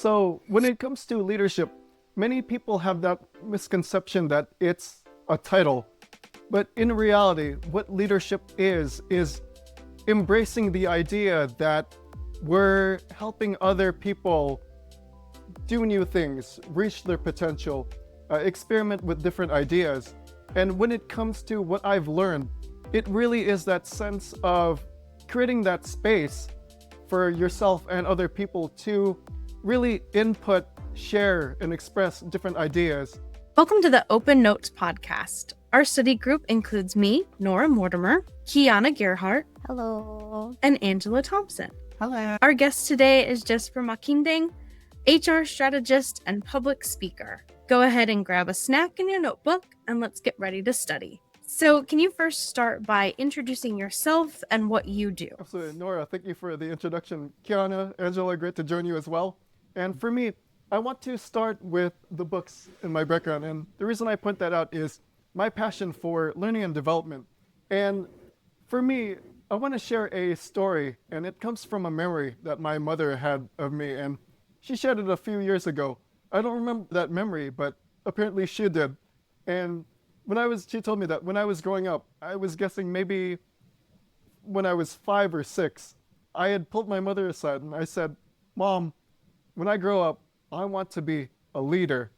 So when it comes to leadership, many people have that misconception that it's a title. But in reality, what leadership is embracing the idea that we're helping other people do new things, reach their potential, experiment with different ideas. And when it comes to what I've learned, it really is that sense of creating that space for yourself and other people to really input, share, and express different ideas. Welcome to the Open Notes podcast. Our study group includes me, Nora Mortimer, Kiana Gerhart, Hello. and Angela Thompson. Hello. Our guest today is Jessper Maquindang, HR strategist and public speaker. Go ahead and grab a snack in your notebook and let's get ready to study. So can you first start by introducing yourself and what you do? Absolutely. Nora, thank you for the introduction. Kiana, Angela, great to join you as well. And for me, I want to start with the books in my background. And the reason I point that out is my passion for learning and development. And for me, I want to share a story, and it comes from a memory that my mother had of me. And she shared it a few years ago. I don't remember that memory, but apparently she did. And she told me that when I was growing up, I was guessing maybe when I was 5 or 6, I had pulled my mother aside and I said, "Mom, when I grow up, I want to be a leader."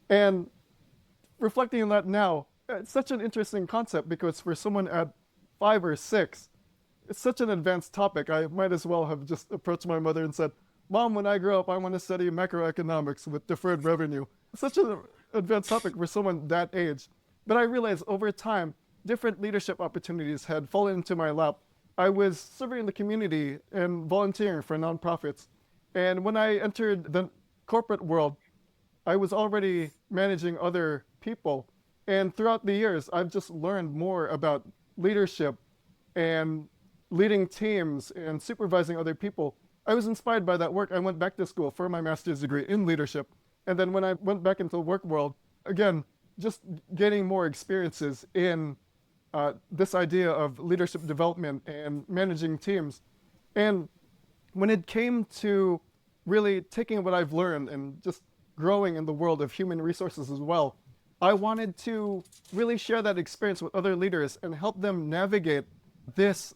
And reflecting on that now, it's such an interesting concept because for someone at 5 or 6, it's such an advanced topic. I might as well have just approached my mother and said, "Mom, when I grow up, I want to study macroeconomics with deferred revenue." It's such an advanced topic for someone that age. But I realized over time, different leadership opportunities had fallen into my lap. I was serving in the community and volunteering for nonprofits. And when I entered the corporate world, I was already managing other people. And throughout the years, I've just learned more about leadership and leading teams and supervising other people. I was inspired by that work. I went back to school for my master's degree in leadership. And then when I went back into the work world, again, just gaining more experiences in this idea of leadership development and managing teams. And when it came to really taking what I've learned and just growing in the world of human resources as well, I wanted to really share that experience with other leaders and help them navigate this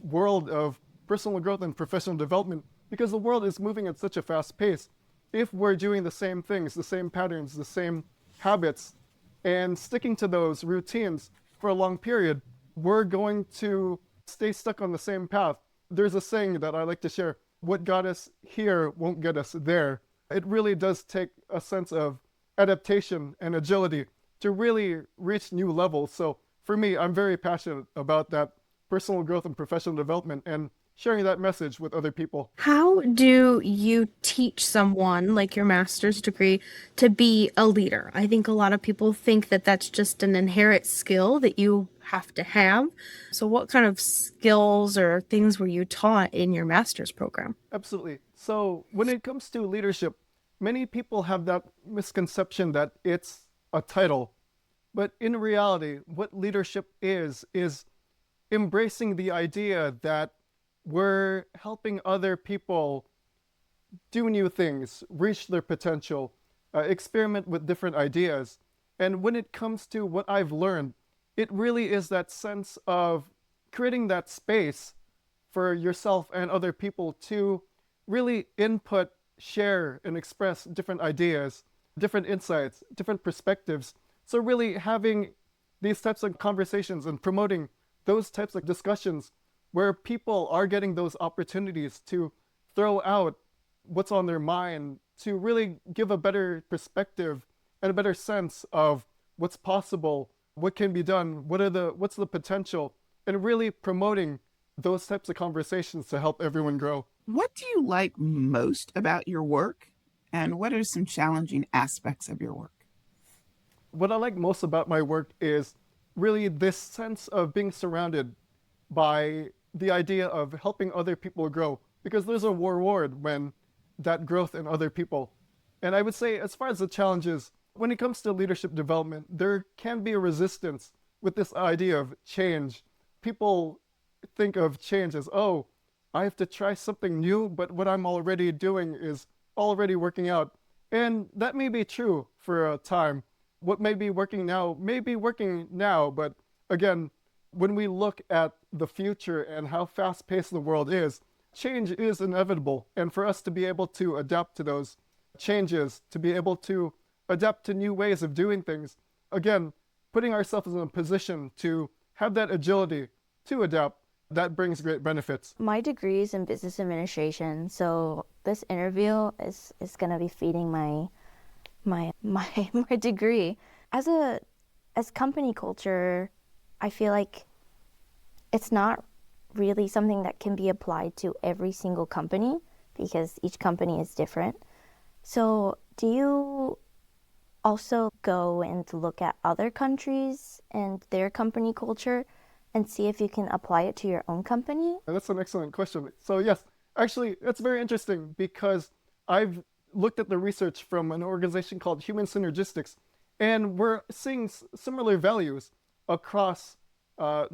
world of personal growth and professional development, because the world is moving at such a fast pace. If we're doing the same things, the same patterns, the same habits, and sticking to those routines for a long period, we're going to stay stuck on the same path. There's a saying that I like to share: what got us here won't get us there. It really does take a sense of adaptation and agility to really reach new levels. So for me, I'm very passionate about that personal growth and professional development and sharing that message with other people. How do you teach someone like your master's degree to be a leader? I think a lot of people think that that's just an inherent skill that you have to have. So what kind of skills or things were you taught in your master's program? Absolutely. So when it comes to leadership, many people have that misconception that it's a title. But in reality, what leadership is embracing the idea that we're helping other people do new things, reach their potential, experiment with different ideas. And when it comes to what I've learned, it really is that sense of creating that space for yourself and other people to really input, share, and express different ideas, different insights, different perspectives. So really having these types of conversations and promoting those types of discussions where people are getting those opportunities to throw out what's on their mind, to really give a better perspective and a better sense of what's possible, what can be done, what's the potential, and really promoting those types of conversations to help everyone grow. What do you like most about your work, and what are some challenging aspects of your work? What I like most about my work is really this sense of being surrounded by the idea of helping other people grow, because there's a reward when that growth in other people. And I would say, as far as the challenges, when it comes to leadership development, there can be a resistance with this idea of change. People think of change as, I have to try something new, but what I'm already doing is already working out. And that may be true for a time. What may be working now, but again, when we look at the future and how fast paced the world is, change is inevitable. And for us to be able to adapt to those changes, to be able to adapt to new ways of doing things, again, putting ourselves in a position to have that agility to adapt, that brings great benefits. My degree is in business administration, so this interview is gonna be feeding my degree. As company culture, I feel like it's not really something that can be applied to every single company because each company is different. So do you also go and look at other countries and their company culture and see if you can apply it to your own company? That's an excellent question. So yes, actually, that's very interesting because I've looked at the research from an organization called Human Synergistics, and we're seeing similar values across the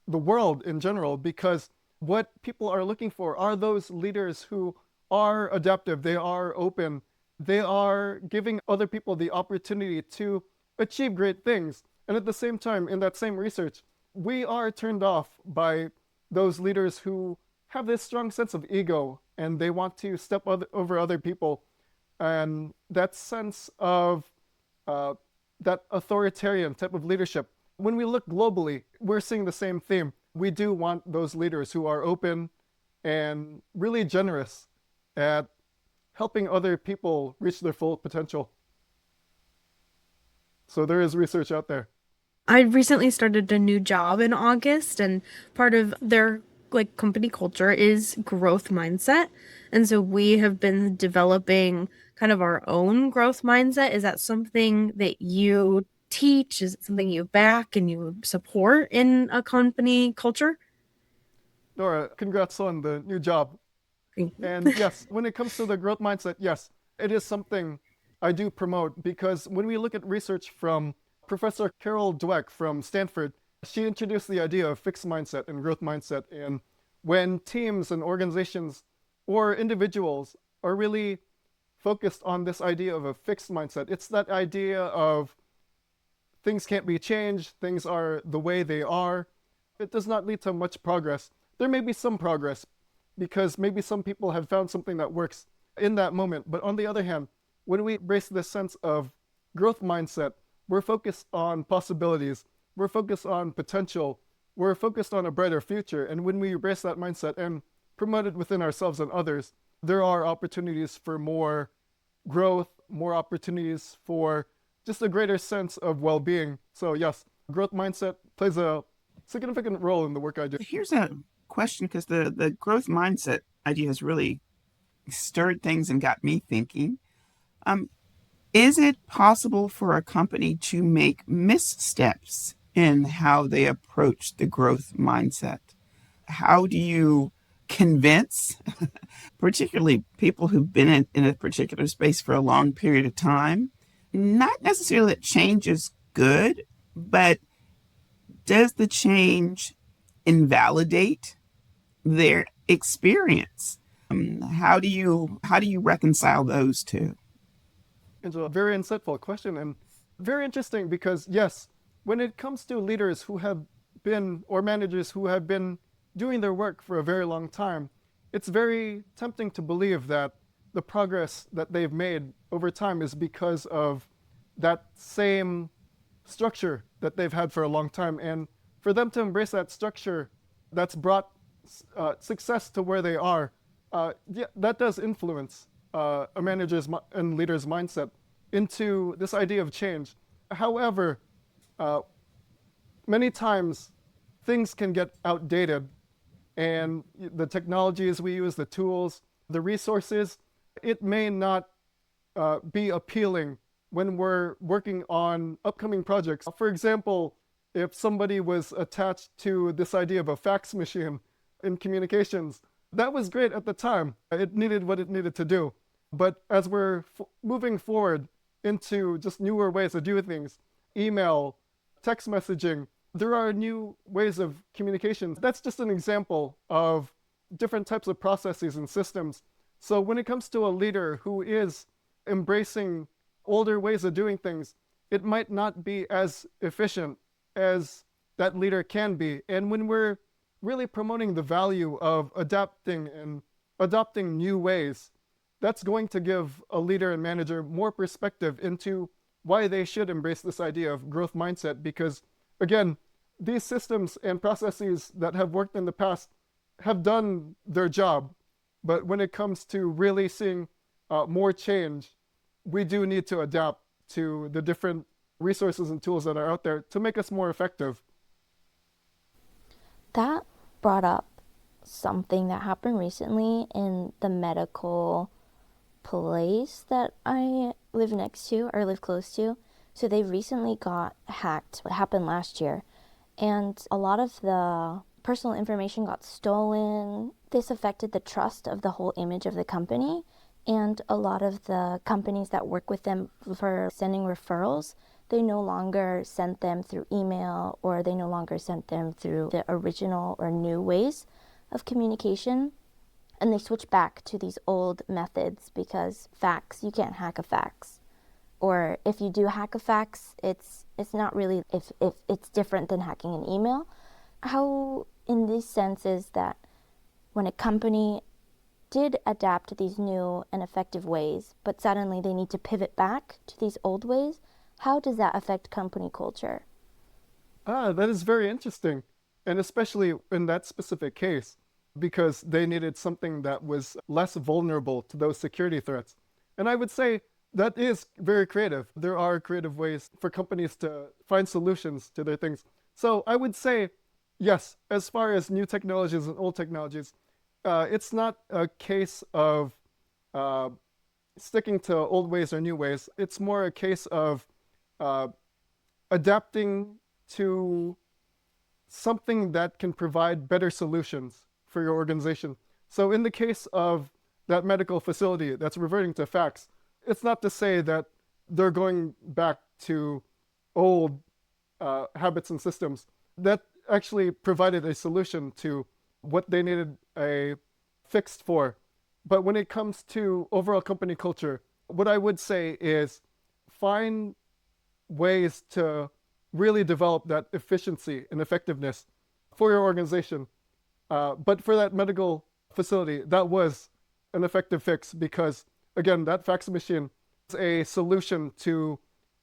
world in general, because what people are looking for are those leaders who are adaptive, they are open, they are giving other people the opportunity to achieve great things. And at the same time, in that same research, we are turned off by those leaders who have this strong sense of ego and they want to step over other people. And that sense of that authoritarian type of leadership. When we look globally, we're seeing the same theme. We do want those leaders who are open and really generous at helping other people reach their full potential. So there is research out there. I recently started a new job in August, and part of their company culture is growth mindset. And so we have been developing kind of our own growth mindset. Is that something that you teach? Is it something you back and you support in a company culture? Nora, congrats on the new job. And yes, when it comes to the growth mindset, yes, it is something I do promote, because when we look at research from Professor Carol Dweck from Stanford, she introduced the idea of fixed mindset and growth mindset. And when teams and organizations or individuals are really focused on this idea of a fixed mindset, it's that idea of things can't be changed, things are the way they are. It does not lead to much progress. There may be some progress because maybe some people have found something that works in that moment. But on the other hand, when we embrace this sense of growth mindset, we're focused on possibilities, we're focused on potential, we're focused on a brighter future. And when we embrace that mindset and promote it within ourselves and others, there are opportunities for more growth, more opportunities for just a greater sense of well-being. So yes, growth mindset plays a significant role in the work I do. Here's a question, because the growth mindset idea has really stirred things and got me thinking. Is it possible for a company to make missteps in how they approach the growth mindset? How do you convince, particularly people who've been in a particular space for a long period of time, not necessarily that change is good, but does the change invalidate their experience? How do you reconcile those two? It's a very insightful question and very interesting, because yes, when it comes to leaders who have been, or managers who have been doing their work for a very long time, it's very tempting to believe that the progress that they've made over time is because of that same structure that they've had for a long time. And for them to embrace that structure that's brought success to where they are, that does influence a manager's and leader's mindset into this idea of change. However, many times things can get outdated, and the technologies we use, the tools, the resources, it may not be appealing when we're working on upcoming projects. For example, if somebody was attached to this idea of a fax machine in communications, that was great at the time. It needed what it needed to do. But as we're moving forward into just newer ways of doing things, email, text messaging, there are new ways of communication. That's just an example of different types of processes and systems. So when it comes to a leader who is embracing older ways of doing things, it might not be as efficient as that leader can be. And when we're really promoting the value of adapting and adopting new ways, that's going to give a leader and manager more perspective into why they should embrace this idea of growth mindset. Because again, these systems and processes that have worked in the past have done their job. But when it comes to really seeing more change, we do need to adapt to the different resources and tools that are out there to make us more effective. That brought up something that happened recently in the medical place that I live next to or live close to. So they recently got hacked. What happened last year? And a lot of the personal information got stolen. This affected the trust of the whole image of the company. And a lot of the companies that work with them for sending referrals, they no longer sent them through email, or they no longer sent them through the original or new ways of communication. And they switched back to these old methods because fax, you can't hack a fax. Or if you do hack a fax, it's not really, if it's different than hacking an email. How in this sense is that when a company did adapt to these new and effective ways, but suddenly they need to pivot back to these old ways, how does that affect company culture? That is very interesting. And especially in that specific case, because they needed something that was less vulnerable to those security threats. And I would say that is very creative. There are creative ways for companies to find solutions to their things. So I would say, yes, as far as new technologies and old technologies, it's not a case of sticking to old ways or new ways. It's more a case of adapting to something that can provide better solutions for your organization. So in the case of that medical facility that's reverting to fax, it's not to say that they're going back to old habits and systems. That actually provided a solution to what they needed a fix for. But when it comes to overall company culture, what I would say is find ways to really develop that efficiency and effectiveness for your organization. But for that medical facility, that was an effective fix because, again, that fax machine is a solution to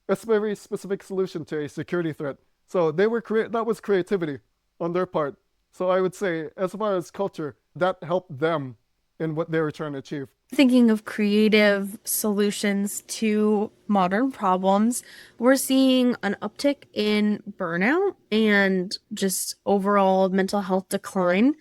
a very specific solution to a security threat. So they were that was creativity on their part. So I would say, as far as culture, that helped them in what they were trying to achieve. Thinking of creative solutions to modern problems, we're seeing an uptick in burnout and just overall mental health decline.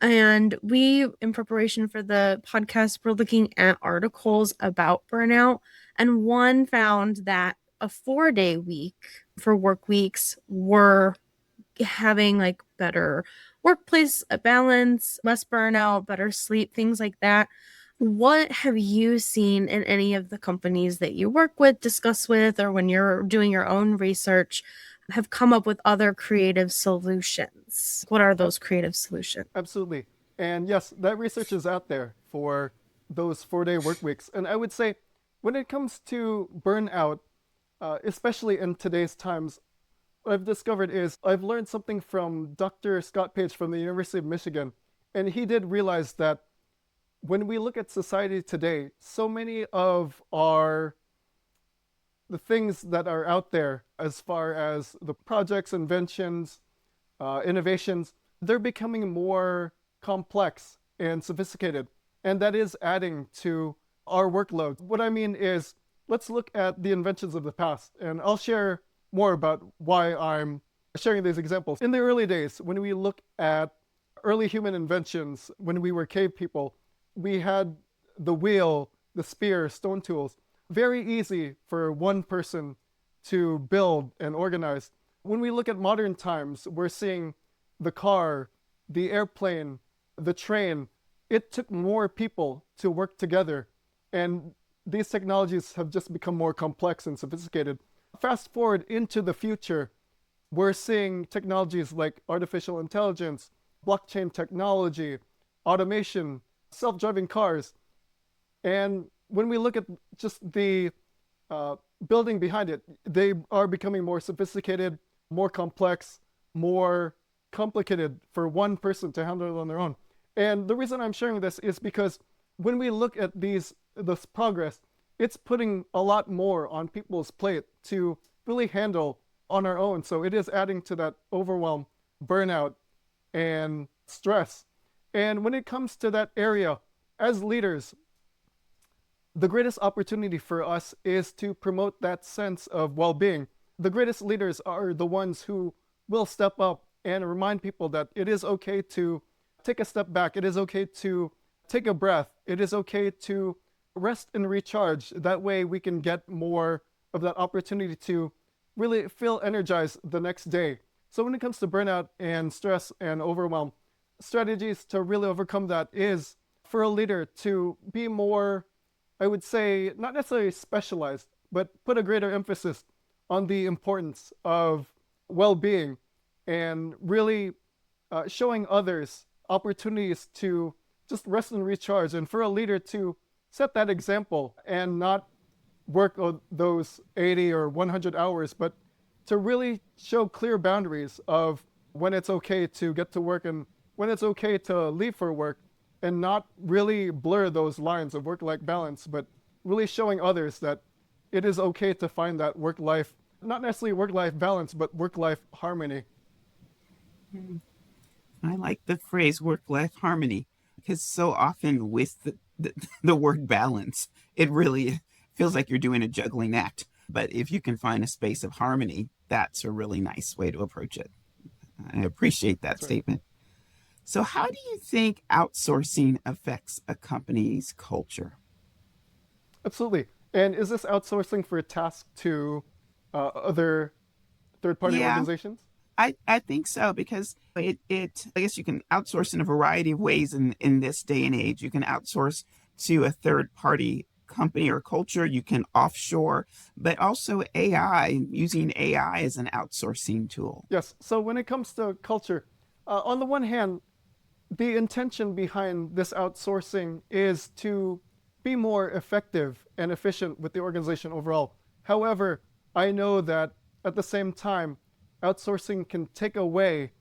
And we, in preparation for the podcast, we're looking at articles about burnout. And one found that a 4-day week for work weeks were having like better workplace balance, less burnout, better sleep, things like that. What have you seen in any of the companies that you work with, discuss with, or when you're doing your own research, have come up with other creative solutions? What are those creative solutions? Absolutely. And yes, that research is out there for those 4-day work weeks. And I would say when it comes to burnout, especially in today's times, what I've discovered is I've learned something from Dr. Scott Page from the University of Michigan. And he did realize that when we look at society today, so many of the things that are out there as far as the projects, inventions, innovations, they're becoming more complex and sophisticated. And that is adding to our workload. What I mean is, let's look at the inventions of the past. And I'll share more about why I'm sharing these examples. In the early days, when we look at early human inventions, when we were cave people, we had the wheel, the spear, stone tools. Very easy for one person to build and organize. When we look at modern times, we're seeing the car, the airplane, the train. It took more people to work together. And these technologies have just become more complex and sophisticated. Fast forward into the future, we're seeing technologies like artificial intelligence, blockchain technology, automation, self-driving cars. And when we look at just the uh, building behind it, they are becoming more sophisticated, more complex, more complicated for one person to handle it on their own. And the reason I'm sharing this is because when we look at this progress, it's putting a lot more on people's plate to really handle on our own. So it is adding to that overwhelm, burnout, and stress. And when it comes to that area, as leaders, the greatest opportunity for us is to promote that sense of well-being. The greatest leaders are the ones who will step up and remind people that it is okay to take a step back. It is okay to take a breath. It is okay to rest and recharge. That way we can get more of that opportunity to really feel energized the next day. So when it comes to burnout and stress and overwhelm, strategies to really overcome that is for a leader to be more, I would say, not necessarily specialized, but put a greater emphasis on the importance of well-being and really showing others opportunities to just rest and recharge. And for a leader to set that example and not work on those 80 or 100 hours, but to really show clear boundaries of when it's okay to get to work and when it's okay to leave for work, and not really blur those lines of work-life balance, but really showing others that it is okay to find that work-life, not necessarily work-life balance, but work-life harmony. I like the phrase work-life harmony because so often with the word balance, it really feels like you're doing a juggling act. But if you can find a space of harmony, that's a really nice way to approach it. I appreciate that That's right. statement. So, how do you think outsourcing affects a company's culture? Absolutely. And is this outsourcing for a task to other third-party Yeah, organizations? I think so because it I guess you can outsource in a variety of ways in this day and age. You can outsource to a third party company or culture. You can offshore, but also AI, using AI as an outsourcing tool. Yes. So when it comes to culture, on the one hand, the intention behind this outsourcing is to be more effective and efficient with the organization overall. However, I know that at the same time, outsourcing can take away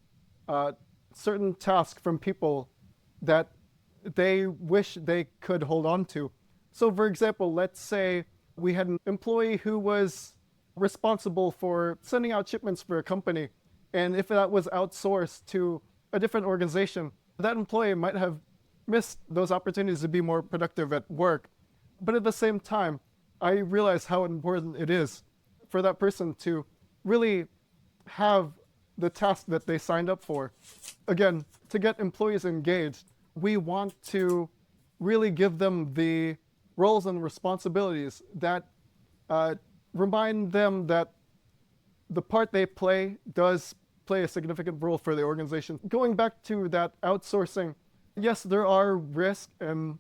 uh, certain tasks from people that they wish they could hold on to. So, for example, let's say we had an employee who was responsible for sending out shipments for a company, and if that was outsourced to a different organization, that employee might have missed those opportunities to be more productive at work. But at the same time, I realize how important it is for that person to really have the task that they signed up for. Again, to get employees engaged, we want to really give them the roles and responsibilities that uh, remind them that the part they play does play a significant role for the organization. Going back to that outsourcing, yes, there are risks and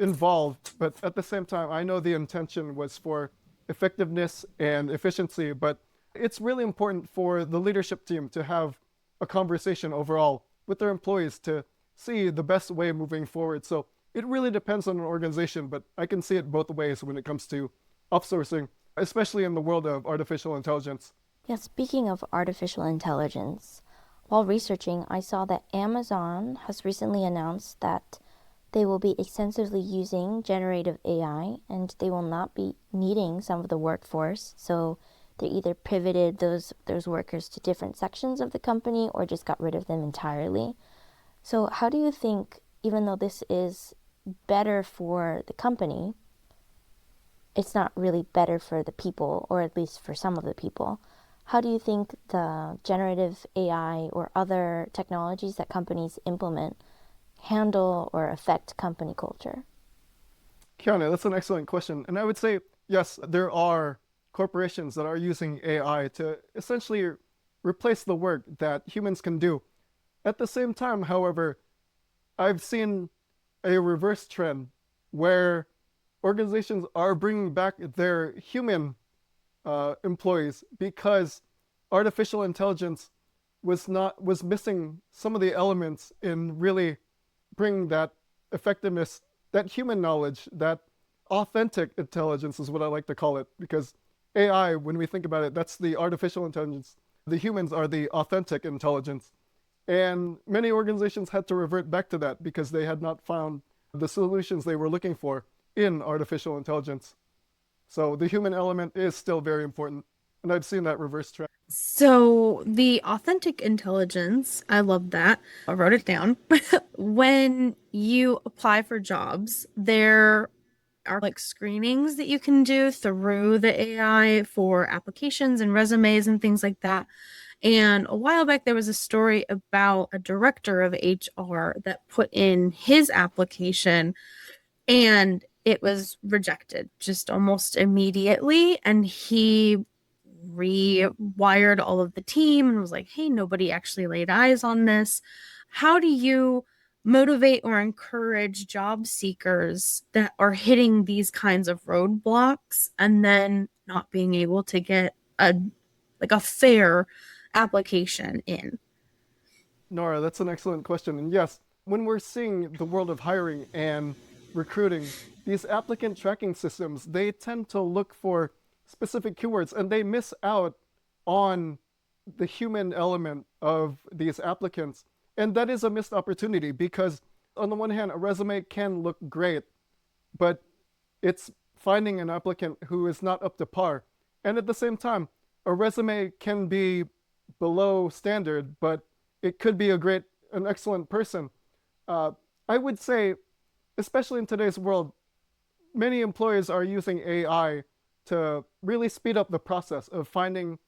involved, but at the same time, I know the intention was for effectiveness and efficiency, but it's really important for the leadership team to have a conversation overall with their employees to see the best way moving forward. So it really depends on an organization, but I can see it both ways when it comes to outsourcing, especially in the world of artificial intelligence. Yeah, speaking of artificial intelligence, while researching, I saw that Amazon has recently announced that they will be extensively using generative AI and they will not be needing some of the workforce. So they either pivoted those workers to different sections of the company or just got rid of them entirely. So how do you think, even though this is better for the company, it's not really better for the people, or at least for some of the people? How do you think the generative AI or other technologies that companies implement handle or affect company culture? Kiana, that's an excellent question. And I would say, yes, there are corporations that are using AI to essentially replace the work that humans can do. At the same time, however, I've seen a reverse trend where organizations are bringing back their human employees because artificial intelligence was missing some of the elements in really bring that effectiveness, that human knowledge, that authentic intelligence is what I like to call it, because AI, when we think about it, that's the artificial intelligence. The humans are the authentic intelligence. And many organizations had to revert back to that because they had not found the solutions they were looking for in artificial intelligence. So the human element is still very important. And I've seen that reverse trend. So the authentic intelligence, I love that. I wrote it down. When you apply for jobs, there are like screenings that you can do through the AI for applications and resumes and things like that. And a while back, there was a story about a director of HR that put in his application and it was rejected just almost immediately. And he rewired all of the team and was like, hey, nobody actually laid eyes on this. How do you motivate or encourage job seekers that are hitting these kinds of roadblocks and then not being able to get a fair application in? Nora, that's an excellent question. And yes, when we're seeing the world of hiring and recruiting, these applicant tracking systems, they tend to look for specific keywords and they miss out on the human element of these applicants. And that is a missed opportunity because on the one hand, a resume can look great, but it's finding an applicant who is not up to par. And at the same time, a resume can be below standard, but it could be an excellent person. I would say, especially in today's world, many employers are using AI to really speed up the process of finding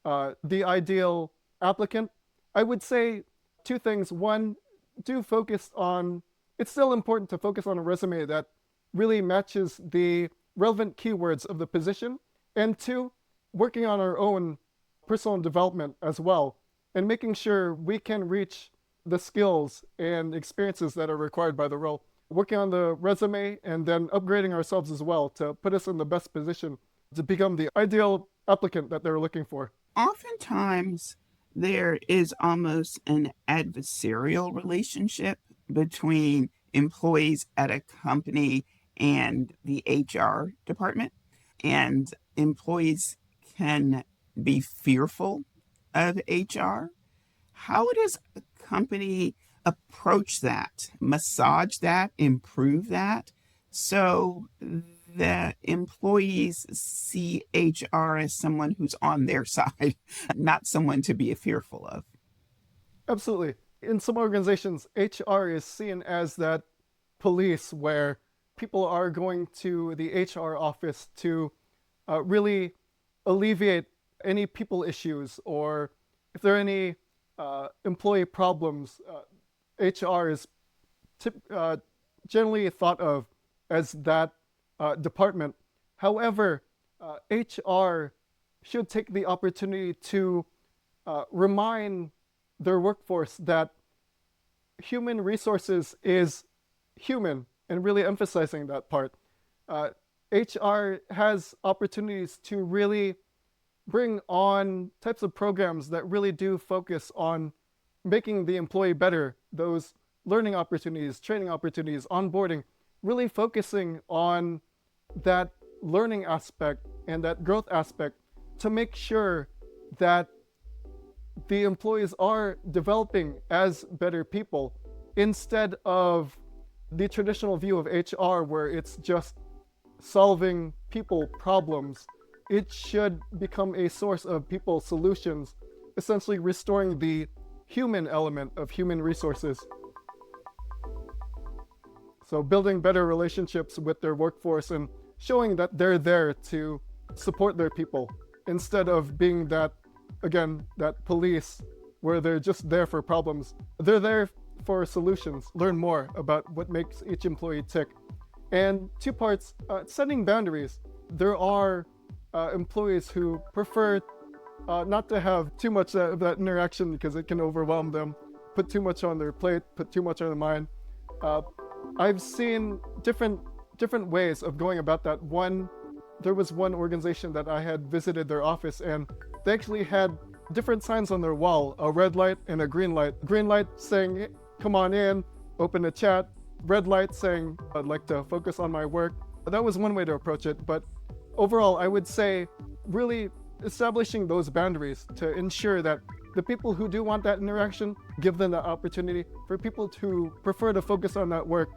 the ideal applicant. I would say two things. One, it's still important to focus on a resume that really matches the relevant keywords of the position. And two, working on our own personal development as well, and making sure we can reach the skills and experiences that are required by the role. Working on the resume and then upgrading ourselves as well to put us in the best position to become the ideal applicant that they're looking for. Oftentimes, there is almost an adversarial relationship between employees at a company and the HR department. And employees can be fearful of HR. How does a company approach that, massage that, improve that, so that employees see HR as someone who's on their side, not someone to be fearful of? Absolutely. In some organizations, HR is seen as that police where people are going to the HR office to really alleviate any people issues, or if there are any employee problems. HR is generally thought of as that department. However, HR should take the opportunity to remind their workforce that human resources is human, and really emphasizing that part. HR has opportunities to really bring on types of programs that really do focus on making the employee better, those learning opportunities, training opportunities, onboarding, really focusing on that learning aspect and that growth aspect to make sure that the employees are developing as better people, instead of the traditional view of HR where it's just solving people problems. It should become a source of people solutions, essentially restoring the human element of human resources. So building better relationships with their workforce and showing that they're there to support their people, instead of being that, again, that police where they're just there for problems. They're there for solutions, learn more about what makes each employee tick. And two parts, setting boundaries. There are employees who prefer not to have too much of that interaction because it can overwhelm them, put too much on their plate, put too much on their mind. I've seen different ways of going about that. There was one organization that I had visited their office, and they actually had different signs on their wall, a red light and a green light. Green light saying, come on in, open a chat, red light saying I'd like to focus on my work. That was one way to approach it. But overall, I would say really establishing those boundaries to ensure that the people who do want that interaction, give them the opportunity. For people who prefer to focus on that work,